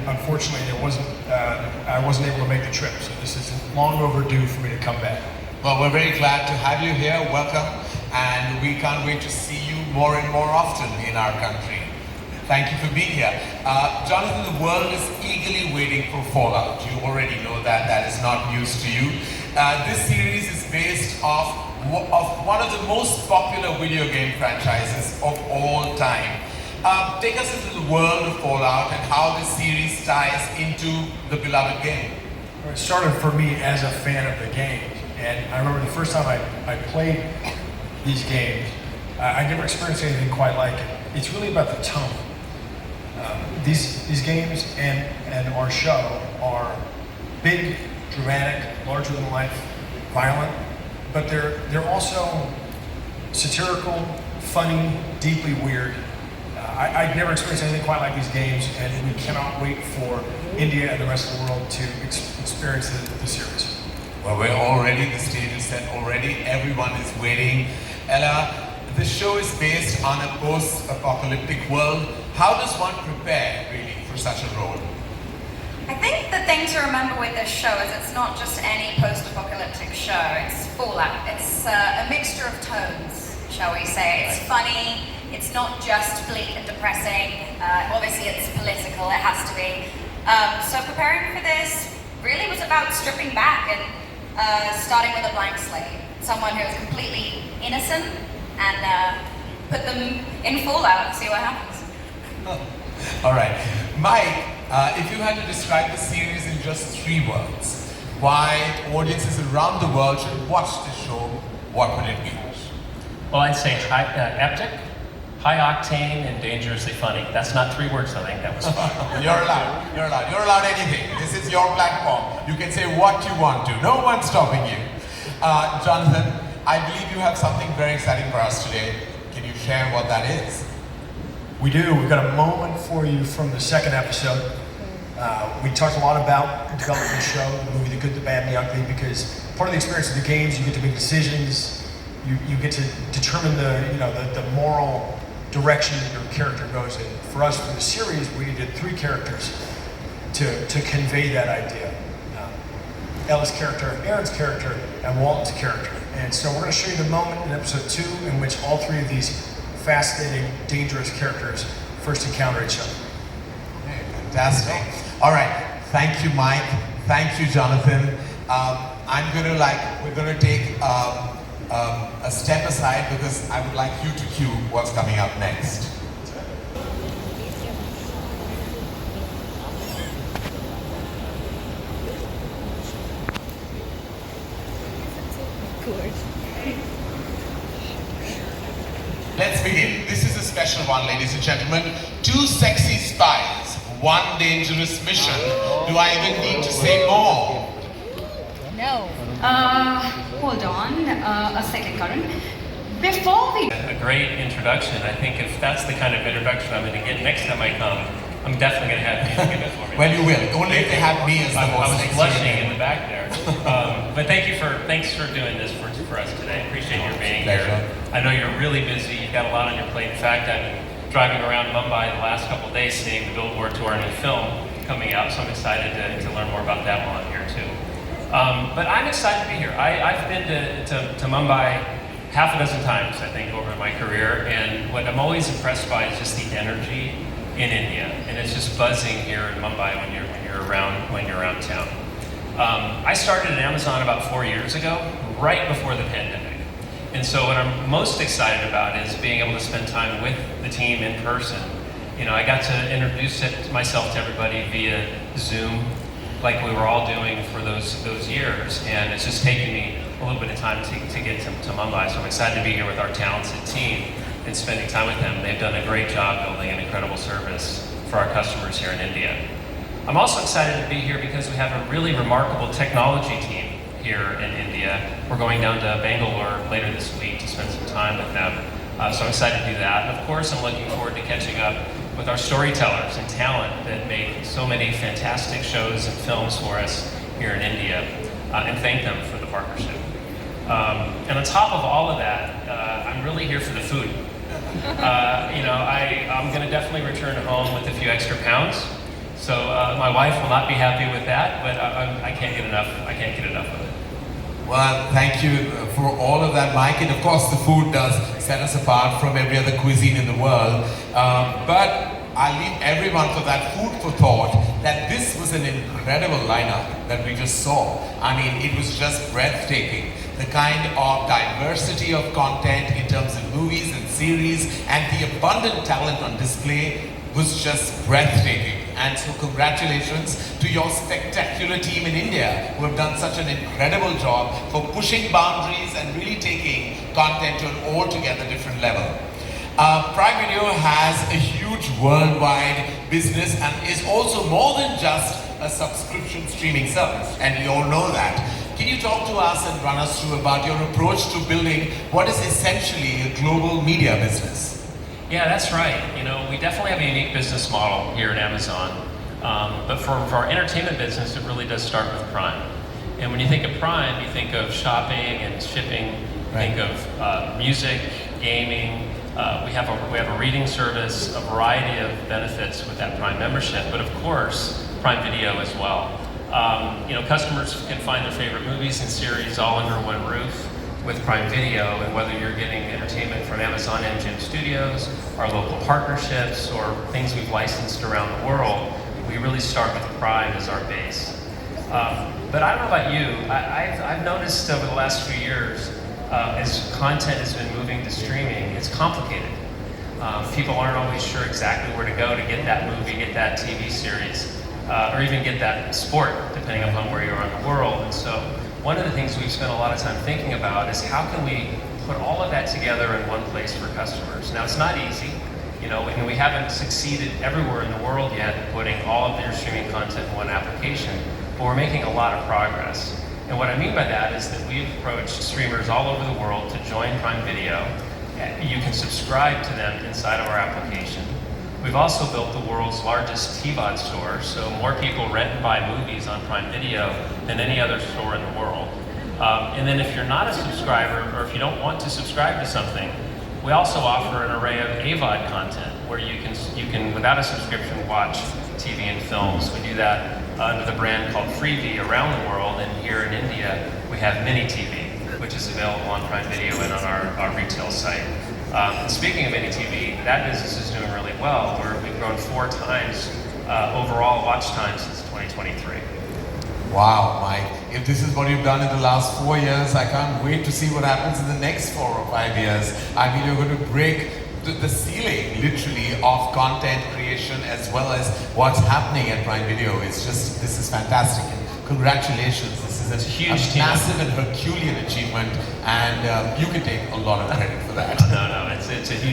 unfortunately, I wasn't able to make the trip. So this is long overdue for me to come back. Well, we're very glad to have you here. Welcome. And we can't wait to see you more and more often in our country. Thank you for being here. Jonathan, the world is eagerly waiting for Fallout. You already know that. That is not news to you. This series is based off of one of the most popular video game franchises of all time. Take us into the world of Fallout and how this series ties into the beloved game. It started for me as a fan of the game. And I remember the first time I played these games, I never experienced anything quite like it. It's really about the tone. These games and our show are big, dramatic, larger than life, violent, but they're also satirical, funny, deeply weird. I'd never experienced anything quite like these games, and we cannot wait for India and the rest of the world to experience the series. Well, the stage is set already. Everyone is waiting. Ella, the show is based on a post-apocalyptic world. How does one prepare, really, for such a role? I think the thing to remember with this show is it's not just any post-apocalyptic show. It's Fallout. It's a mixture of tones, shall we say. It's funny. It's not just bleak and depressing. Obviously, it's political. It has to be. So preparing for this really was about stripping back and starting with a blank slate. Someone who is completely innocent and put them in Fallout and see what happens. All right. Mike, if you had to describe the series in just 3 words, why audiences around the world should watch this show, what would it be? Well, I'd say epic, high octane, and dangerously funny. That's not 3 words, I think. That was fun. You're allowed anything. This is your platform. You can say what you want to. No one's stopping you. Jonathan, I believe you have something very exciting for us today. Can you share what that is? We do. We've got a moment for you from the second episode. We talked a lot about developing the show, the movie The Good, the Bad, and the Ugly, because part of the experience of the games, you get to make decisions. You get to determine the moral direction that your character goes in. For us, for the series, we needed 3 characters to convey that idea. Ella's character, Aaron's character, and Walton's character. And so we're going to show you the moment in episode 2 in which all 3 of these fascinating, dangerous characters first encounter each other. Okay, fantastic. All right. Thank you, Mike. Thank you, Jonathan. We're gonna take a step aside because I would like you to cue what's coming up next. Let's begin. This is a special one, ladies and gentlemen. 2 sexy spies, 1 dangerous mission. Do I even need to say more? No. Hold on a second, Karan. Before we... A great introduction. I think if that's the kind of introduction I'm going to get next time I come, I'm definitely going to have you give it for me. Well, you will. Only if they have me as the I most was blushing in the back there. But thanks for doing this for us today. Appreciate your being here. I know you're really busy. You've got a lot on your plate. In fact, I've been driving around Mumbai the last couple of days seeing the billboard to our new film coming out, so I'm excited to learn more about that while I'm here too. But I'm excited to be here. I've been to Mumbai half a dozen times, I think, over my career, and what I'm always impressed by is just the energy in India, and it's just buzzing here in Mumbai when you're around town. I started at Amazon about 4 years ago, right before the pandemic. And so what I'm most excited about is being able to spend time with the team in person. You know, I got to introduce myself to everybody via Zoom, like we were all doing for those years, and it's just taken me a little bit of time to get to Mumbai. So I'm excited to be here with our talented team and spending time with them. They've done a great job building an incredible service for our customers here in India. I'm also excited to be here because we have a really remarkable technology team here in India. We're going down to Bangalore later this week to spend some time with them. So I'm excited to do that. And of course, I'm looking forward to catching up with our storytellers and talent that make so many fantastic shows and films for us here in India, and thank them for the partnership. And on top of all of that, I'm really here for the food. I'm going to definitely return home with a few extra pounds. So My wife will not be happy with that, but I can't get enough. I can't get enough of it. Well, thank you for all of that, Mike. And of course, the food does set us apart from every other cuisine in the world. But I leave everyone for that food for thought, that this was an incredible lineup that we just saw. I mean, it was just breathtaking. The kind of diversity of content in terms of movies and series and the abundant talent on display was just breathtaking. And so congratulations to your spectacular team in India who have done such an incredible job for pushing boundaries and really taking content to an altogether different level. Prime Video has a huge worldwide business and is also more than just a subscription streaming service, and we all know that. Can you talk to us and run us through about your approach to building what is essentially a global media business? Yeah, that's right. You know, we definitely have a unique business model here at Amazon. But for our entertainment business, it really does start with Prime. And when you think of Prime, you think of shopping and shipping. Right. Think of music, gaming. We have a reading service, a variety of benefits with that Prime membership. But of course, Prime Video as well. You know, customers can find their favorite movies and series all under one roof with Prime Video, and whether you're getting entertainment from Amazon MGM Studios, our local partnerships, or things we've licensed around the world, we really start with Prime as our base. But I don't know about you, I've noticed over the last few years, as content has been moving to streaming, it's complicated. People aren't always sure exactly where to go to get that movie, get that TV series, or even get that sport, depending upon where you are in the world. And so one of the things we've spent a lot of time thinking about is how can we put all of that together in one place for customers. Now, it's not easy. You know, we haven't succeeded everywhere in the world yet in putting all of your streaming content in one application, but we're making a lot of progress. And what I mean by that is that we've approached streamers all over the world to join Prime Video. You can subscribe to them inside of our application. We've also built the world's largest TVOD store, so more people rent and buy movies on Prime Video than any other store in the world. And then if you're not a subscriber, or if you don't want to subscribe to something, we also offer an array of AVOD content where you can without a subscription, watch TV and films. We do that under the brand called Freevee around the world, and here in India, we have Mini TV, which is available on Prime Video and on our retail site. And speaking of Mini TV, that business is doing really well, where we've grown 4 times overall watch time since 2023. Wow, Mike. If this is what you've done in the last 4 years, I can't wait to see what happens in the next 4 or 5 years. I mean, you're going to break the ceiling, literally, of content creation as well as what's happening at Prime Video. It's just, this is fantastic. And congratulations. This is a Huge team. massive and Herculean achievement, and you can take a lot of credit for that. No, it's a huge